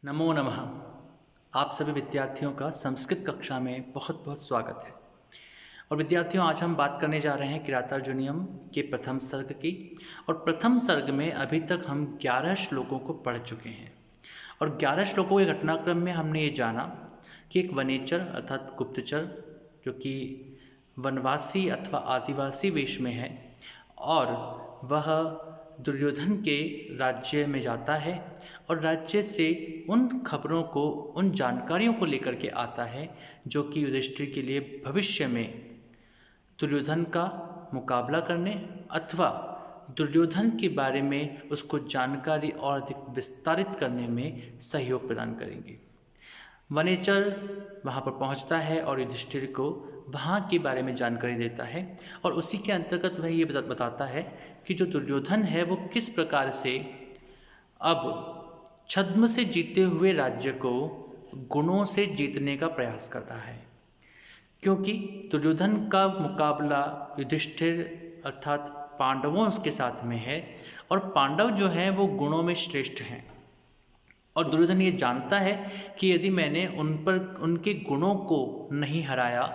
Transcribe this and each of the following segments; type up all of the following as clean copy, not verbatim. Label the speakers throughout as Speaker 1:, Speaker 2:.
Speaker 1: नमो नमः। आप सभी विद्यार्थियों का संस्कृत कक्षा में बहुत बहुत स्वागत है। और विद्यार्थियों, आज हम बात करने जा रहे हैं किरातार्जुनीयम के प्रथम सर्ग की। और प्रथम सर्ग में अभी तक हम 11 श्लोकों को पढ़ चुके हैं। और 11 श्लोकों के घटनाक्रम में हमने ये जाना कि एक वनेचर अर्थात गुप्तचर, जो कि वनवासी अथवा आदिवासी वेश में है, और वह दुर्योधन के राज्य में जाता है और राज्य से उन खबरों को, उन जानकारियों को लेकर के आता है जो कि युधिष्ठिर के लिए भविष्य में दुर्योधन का मुकाबला करने अथवा दुर्योधन के बारे में उसको जानकारी और अधिक विस्तारित करने में सहयोग प्रदान करेंगे। वनेचर वहाँ पर पहुँचता है और युधिष्ठिर को वहाँ के बारे में जानकारी देता है, और उसी के अंतर्गत वह ये बताता है कि जो दुर्योधन है वो किस प्रकार से अब छद्म से जीते हुए राज्य को गुणों से जीतने का प्रयास कर रहा है। क्योंकि दुर्योधन का मुकाबला युधिष्ठिर अर्थात पांडवों के साथ में है, और पांडव जो हैं वो गुणों में श्रेष्ठ हैं। और दुर्योधन ये जानता है कि यदि मैंने उन पर उनके गुणों को नहीं हराया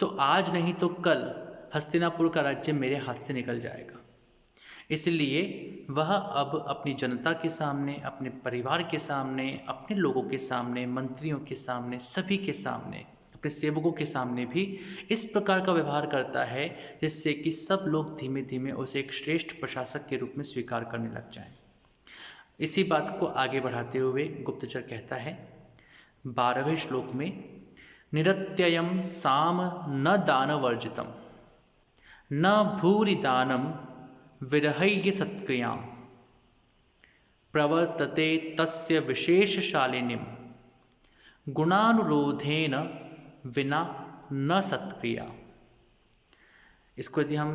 Speaker 1: तो आज नहीं तो कल हस्तिनापुर का राज्य मेरे हाथ से निकल जाएगा। इसलिए वह अब अपनी जनता के सामने, अपने परिवार के सामने, अपने लोगों के सामने, मंत्रियों के सामने, सभी के सामने, अपने सेवकों के सामने भी इस प्रकार का व्यवहार करता है जिससे कि सब लोग धीमे धीमे उसे एक श्रेष्ठ प्रशासक के रूप में स्वीकार करने लग जाएं। इसी बात को आगे बढ़ाते हुए गुप्तचर कहता है 12वें श्लोक में, निरत्ययम साम न दानवर्जितम न भूरि दानम विरहय्य सत्क्रियां प्रवर्तते तस्य विशेषशालिनीं गुणानुरोधेन विना न सत्क्रिया। इसको यदि हम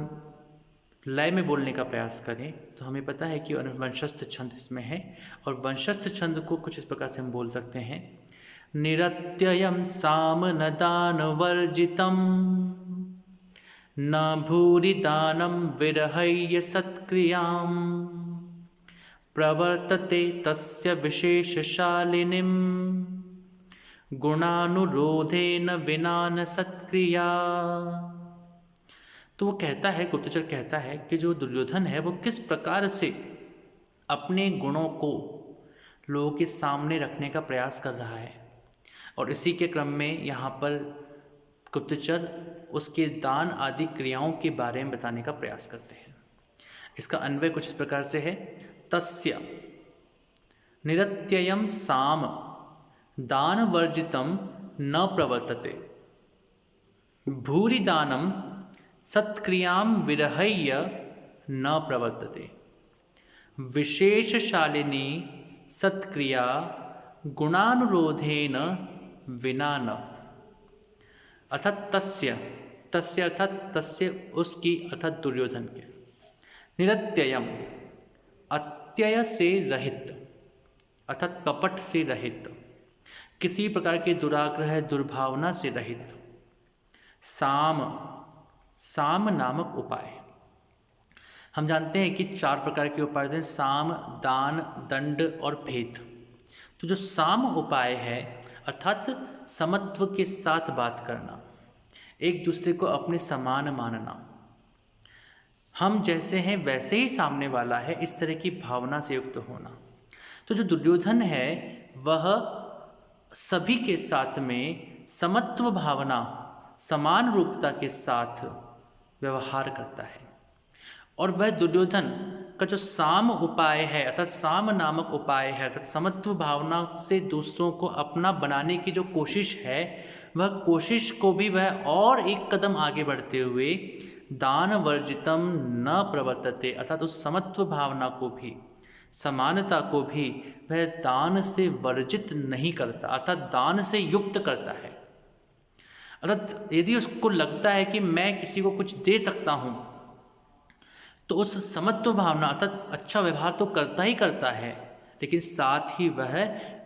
Speaker 1: लय में बोलने का प्रयास करें तो हमें पता है कि वंशस्थ छंद इसमें है, और वंशस्थ छंद को कुछ इस प्रकार से हम बोल सकते हैं, निरत्ययम साम न दान वर्जितम न भूरि दानम विरहय्य सत्क्रियां प्रवर्तते तस्य विशेषशालिनीं गुणानुरोधेन विना न सत्क्रिया। तो वो कहता है, गुप्तचर कहता है कि जो दुर्योधन है वो किस प्रकार से अपने गुणों को लोगों के सामने रखने का प्रयास कर रहा है, और इसी के क्रम में यहाँ पर गुप्तचर उसके दान आदि क्रियाओं के बारे में बताने का प्रयास करते हैं। इसका अन्वय कुछ इस प्रकार से है, तस्य निरत्ययम साम दान वर्जितम न प्रवर्तते भूरि दानम सत्क्रियां विरहय्य न प्रवर्तते विशेषशालिनी सत्क्रिया गुणानुरोधेन विना न। अर्थात तस्य अर्थात तस्य उसकी अर्थात दुर्योधन के, निरत्ययम अत्यय से रहित अर्थात कपट से रहित, किसी प्रकार के दुराग्रह दुर्भावना से रहित, साम नामक उपाय। हम जानते हैं कि 4 प्रकार के उपाय होते हैं, साम, दान, दंड और भेद। तो जो साम उपाय है अर्थात समत्व के साथ बात करना, एक दूसरे को अपने समान मानना, हम जैसे हैं वैसे ही सामने वाला है, इस तरह की भावना से युक्त होना। तो जो दुर्योधन है वह सभी के साथ में समत्व भावना, समान रूपता के साथ व्यवहार करता है। और वह दुर्योधन का जो साम उपाय है अर्थात साम नामक उपाय है अर्थात समत्व भावना से दूसरों को अपना बनाने की जो कोशिश है, वह कोशिश को भी वह और एक कदम आगे बढ़ते हुए दान वर्जितम न प्रवर्तते अर्थात उस समत्व भावना को भी, समानता को भी वह दान से वर्जित नहीं करता अर्थात दान से युक्त करता है। अर्थात यदि उसको लगता है कि मैं किसी को कुछ दे सकता हूँ तो उस समत्व भावना अर्थात अच्छा व्यवहार तो करता ही करता है, लेकिन साथ ही वह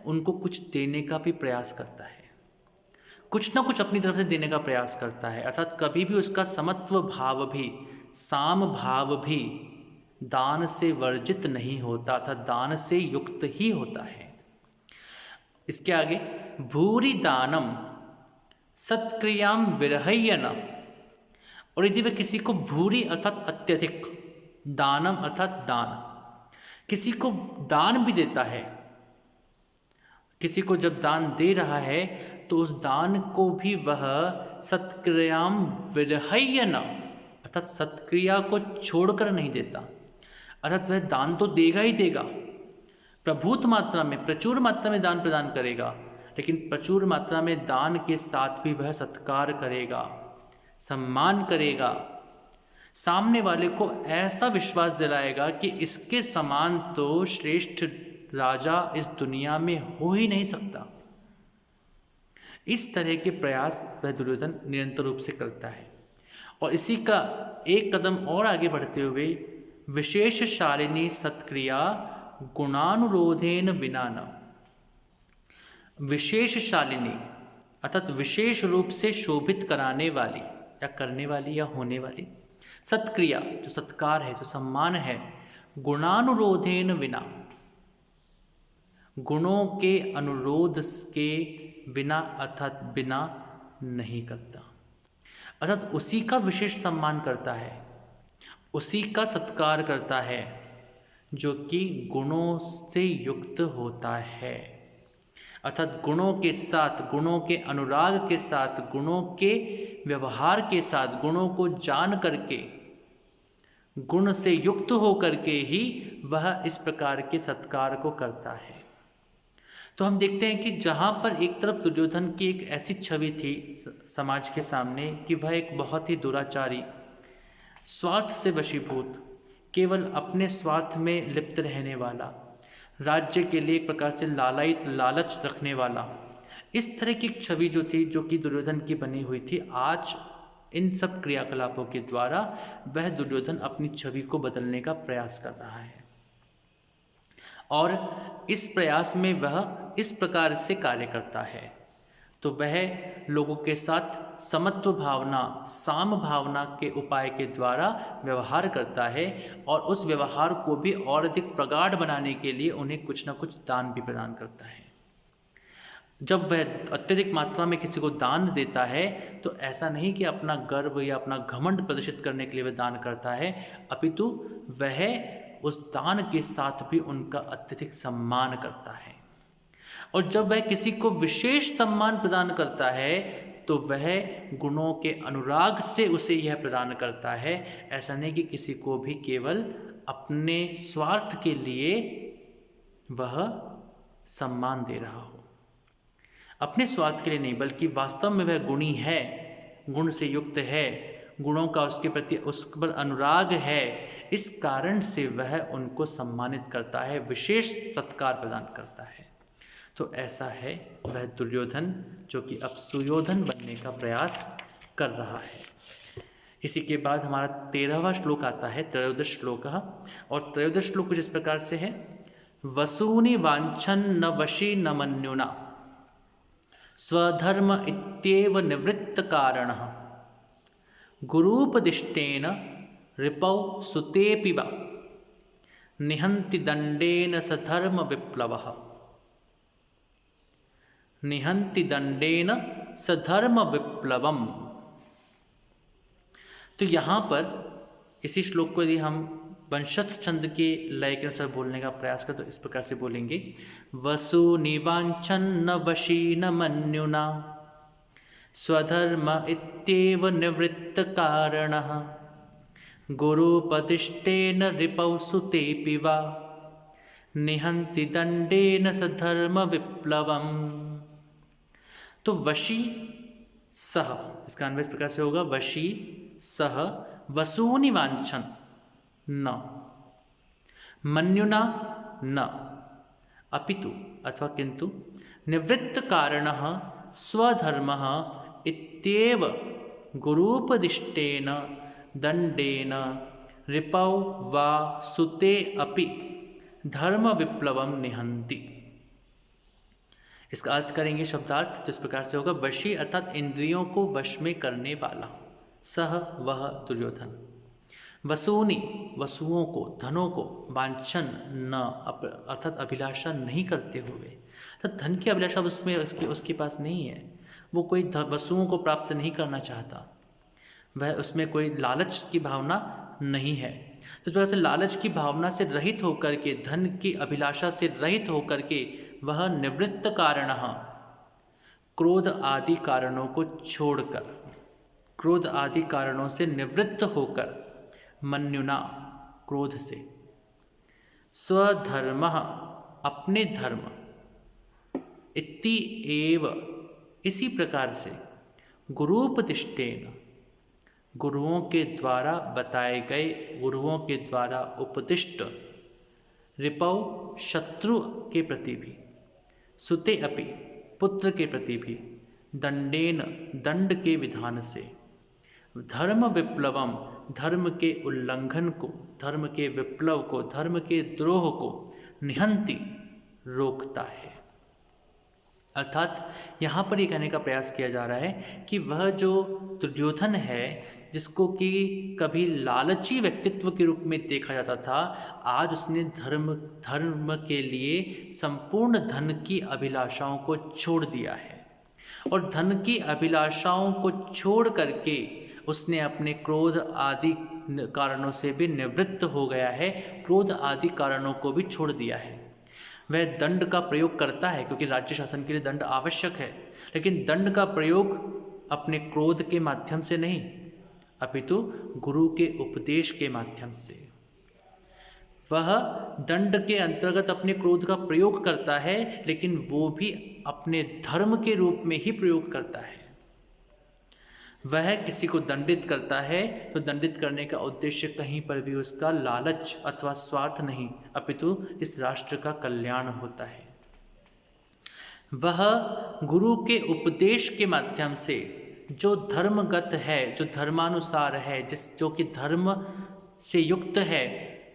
Speaker 1: उनको कुछ देने का भी प्रयास करता है, कुछ ना कुछ अपनी तरफ से देने का प्रयास करता है। अर्थात कभी भी उसका समत्व भाव भी, साम भाव भी दान से वर्जित नहीं होता अर्थात दान से युक्त ही होता है। इसके आगे भूरि दानम सत्क्रियाम विरहय्यन, और यदि वह किसी को भूरि अर्थात अत्यधिक, दानम अर्थात दान, किसी को दान भी देता है, किसी को जब दान दे रहा है तो उस दान को भी वह सत्क्रियाम विरहय्यन अर्थात सत्क्रिया को छोड़कर नहीं देता, अर्थात वह दान तो देगा ही देगा, प्रभुत मात्रा में प्रचुर मात्रा में दान प्रदान करेगा, लेकिन प्रचुर मात्रा में दान के साथ भी वह सत्कार करेगा, सम्मान करेगा, सामने वाले को ऐसा विश्वास दिलाएगा कि इसके समान तो श्रेष्ठ राजा इस दुनिया में हो ही नहीं सकता। इस तरह के प्रयास वह दुर्योधन निरंतर रूप से करता है। और इसी का एक कदम और आगे बढ़ते हुए विशेष शालिनी सत्क्रिया गुणानुरोधेन विना न, विशेष शालिनी अर्थात विशेष रूप से शोभित कराने वाली या करने वाली या होने वाली सत्क्रिया, जो सत्कार है, जो सम्मान है, गुणानुरोधेन विना, गुणों के अनुरोध के बिना अर्थात बिना नहीं करता, अर्थात उसी का विशेष सम्मान करता है, उसी का सत्कार करता है जो कि गुणों से युक्त होता है, अर्थात गुणों के साथ, गुणों के अनुराग के साथ, गुणों के व्यवहार के साथ, गुणों को जान करके, गुण से युक्त हो करके ही वह इस प्रकार के सत्कार को करता है। तो हम देखते हैं कि जहाँ पर एक तरफ दुर्योधन की एक ऐसी छवि थी समाज के सामने कि वह एक बहुत ही दुराचारी, स्वार्थ से वशीभूत, केवल अपने स्वार्थ में लिप्त रहने वाला, राज्य के लिए एक प्रकार से लालच रखने वाला, इस तरह की एक छवि जो थी, जो कि दुर्योधन की बनी हुई थी, आज इन सब क्रियाकलापों के द्वारा वह दुर्योधन अपनी छवि को बदलने का प्रयास कर रहा है। और इस प्रयास में वह इस प्रकार से कार्य करता है, तो वह लोगों के साथ समत्व भावना, साम भावना के उपाय के द्वारा व्यवहार करता है, और उस व्यवहार को भी और अधिक प्रगाढ़ बनाने के लिए उन्हें कुछ न कुछ दान भी प्रदान करता है। जब वह अत्यधिक मात्रा में किसी को दान देता है तो ऐसा नहीं कि अपना गर्व या अपना घमंड प्रदर्शित करने के लिए वह दान करता है, अपितु वह उस दान के साथ भी उनका अत्यधिक सम्मान करता है। और जब वह किसी को विशेष सम्मान प्रदान करता है तो वह गुणों के अनुराग से उसे यह प्रदान करता है, ऐसा नहीं कि किसी को भी केवल अपने स्वार्थ के लिए वह सम्मान दे रहा हो, अपने स्वार्थ के लिए नहीं, बल्कि वास्तव में वह गुणी है, गुण से युक्त है, गुणों का उसके प्रति उस पर अनुराग है, इस कारण से वह उनको सम्मानित करता है, विशेष सत्कार प्रदान करता है। तो ऐसा है वह दुर्योधन जो कि अब सुयोधन बनने का प्रयास कर रहा है। इसी के बाद हमारा 13वां श्लोक आता है, त्रयोदश श्लोक, और त्रयोदश श्लोक कुछ इस प्रकार से है, वसूनि वांछन न वशी न मन्युना स्वधर्म इत्येव निवृत्त कारणः गुरूपदिष्टेन रिपौ सुतेऽपि वा निहन्ति दंडेन सधर्म विप्लवः, निहन्ति दंडेन सधर्म विप्लवम। तो यहाँ पर इसी श्लोक को यदि हम वंशस्थ छंद के लय के अनुसार बोलने का प्रयास करें तो इस प्रकार से बोलेंगे, वसूनि वांछन न वशी न मन्युना स्वधर्म इत्येव निवृत्त कारणः गुरुपदिष्टेन रिपौ सुतेऽपि वा निहन्ति दंडेन सधर्म विप्लवम। तो वशी सह, इसका अन्वय इस प्रकार से होगा, वशी सह वसूनि वांछन न मन्युना न अपितु अथवा किंतु निवृत्त कारणः स्वधर्मः इत्येव गुरूपदिष्टेन दंडेन रिपौ वा सुते अपि धर्म विप्लवम निहन्ति। इसका अर्थ करेंगे शब्दार्थ, तो इस प्रकार से होगा, वशी अर्थात इंद्रियों को वश में करने वाला, सह वह दुर्योधन, वसूनि वसुओं को, धनों को, वांछन न अर्थात अभिलाषा नहीं करते हुए, तो धन की अभिलाषा उसमें उसके पास नहीं है। वो कोई वस्तुओं को प्राप्त नहीं करना चाहता, वह उसमें कोई लालच की भावना नहीं है। तो इस प्रकार से लालच की भावना से रहित होकर के, धन की अभिलाषा से रहित होकर के वह निवृत्त कारणः, क्रोध आदि कारणों को छोड़कर, क्रोध आदि कारणों से निवृत्त होकर, मन्युना क्रोध से, स्वधर्म अपने धर्म, इति एव इसी प्रकार से, गुरूपदिष्टेन गुरुओं के द्वारा बताए गए, गुरुओं के द्वारा उपदिष्ट, रिपौ शत्रु के प्रति भी, सुते अपि पुत्र के प्रति भी, दंडेन दंड के विधान से, धर्म विप्लवम धर्म के उल्लंघन को, धर्म के विप्लव को, धर्म के द्रोह को निहंति रोकता है। अर्थात यहाँ पर ये कहने का प्रयास किया जा रहा है कि वह जो दुर्योधन है, जिसको कि कभी लालची व्यक्तित्व के रूप में देखा जाता था, आज उसने धर्म के लिए संपूर्ण धन की अभिलाषाओं को छोड़ दिया है, और धन की अभिलाषाओं को छोड़ करके उसने अपने क्रोध आदि कारणों से भी निवृत्त हो गया है, क्रोध आदि कारणों को भी छोड़ दिया है। वह दंड का प्रयोग करता है क्योंकि राज्य शासन के लिए दंड आवश्यक है, लेकिन दंड का प्रयोग अपने क्रोध के माध्यम से नहीं, अपितु गुरु के उपदेश के माध्यम से। वह दंड के अंतर्गत अपने क्रोध का प्रयोग करता है, लेकिन वो भी अपने धर्म के रूप में ही प्रयोग करता है। वह किसी को दंडित करता है तो दंडित करने का उद्देश्य कहीं पर भी उसका लालच अथवा स्वार्थ नहीं, अपितु इस राष्ट्र का कल्याण होता है। वह गुरु के उपदेश के माध्यम से जो धर्मगत है, जो धर्मानुसार है, जो कि धर्म से युक्त है,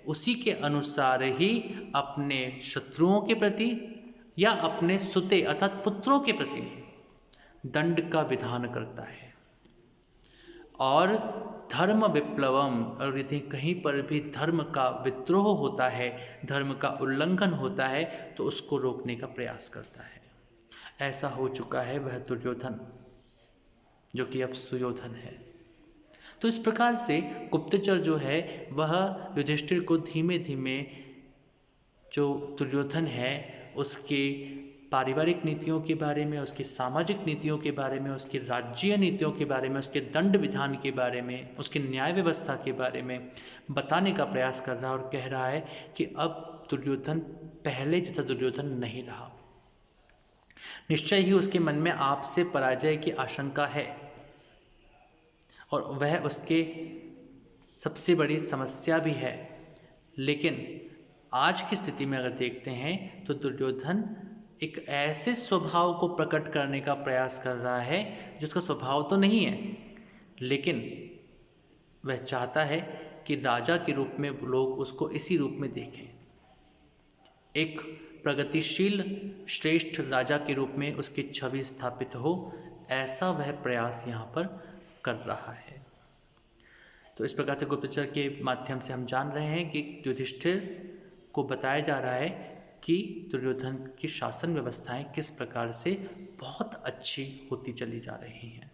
Speaker 1: उसी के अनुसार ही अपने शत्रुओं के प्रति या अपने सुते अर्थात पुत्रों के प्रति दंड का विधान करता है। और धर्म विप्लवम, और यदि कहीं पर भी धर्म का विद्रोह होता है, धर्म का उल्लंघन होता है, तो उसको रोकने का प्रयास करता है। ऐसा हो चुका है वह दुर्योधन, जो कि अब सुयोधन है। तो इस प्रकार से गुप्तचर जो है वह युधिष्ठिर को धीमे धीमे, जो दुर्योधन है उसके पारिवारिक नीतियों के बारे में, उसकी सामाजिक नीतियों के बारे में, उसकी राज्यीय नीतियों के बारे में, उसके दंड विधान के बारे में, उसकी न्याय व्यवस्था के बारे में बताने का प्रयास कर रहा है, और कह रहा है कि अब दुर्योधन पहले जैसा दुर्योधन नहीं रहा। निश्चय ही उसके मन में आपसे पराजय की आशंका है, और वह उसके सबसे बड़ी समस्या भी है। लेकिन आज की स्थिति में अगर देखते हैं तो दुर्योधन एक ऐसे स्वभाव को प्रकट करने का प्रयास कर रहा है जिसका स्वभाव तो नहीं है, लेकिन वह चाहता है कि राजा के रूप में लोग उसको इसी रूप में देखें, एक प्रगतिशील श्रेष्ठ राजा के रूप में उसकी छवि स्थापित हो, ऐसा वह प्रयास यहाँ पर कर रहा है। तो इस प्रकार से गुप्तचर के माध्यम से हम जान रहे हैं कि युधिष्ठिर को बताया जा रहा है कि दुर्योधन की शासन व्यवस्थाएं किस प्रकार से बहुत अच्छी होती चली जा रही हैं।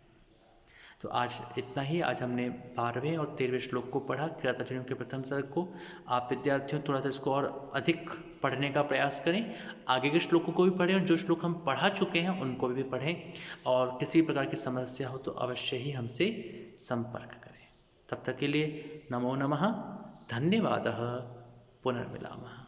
Speaker 1: तो आज इतना ही। आज हमने 12वें और 13वें श्लोक को पढ़ा, किरातार्जुनीय के प्रथम सर्ग को। आप विद्यार्थियों थोड़ा सा इसको और अधिक पढ़ने का प्रयास करें, आगे के श्लोकों को भी पढ़ें, और जो श्लोक हम पढ़ा चुके हैं उनको भी पढ़ें, और किसी प्रकार की समस्या हो तो अवश्य ही हमसे संपर्क करें। तब तक के लिए नमो नमः, धन्यवादः, पुनर्मिलामः।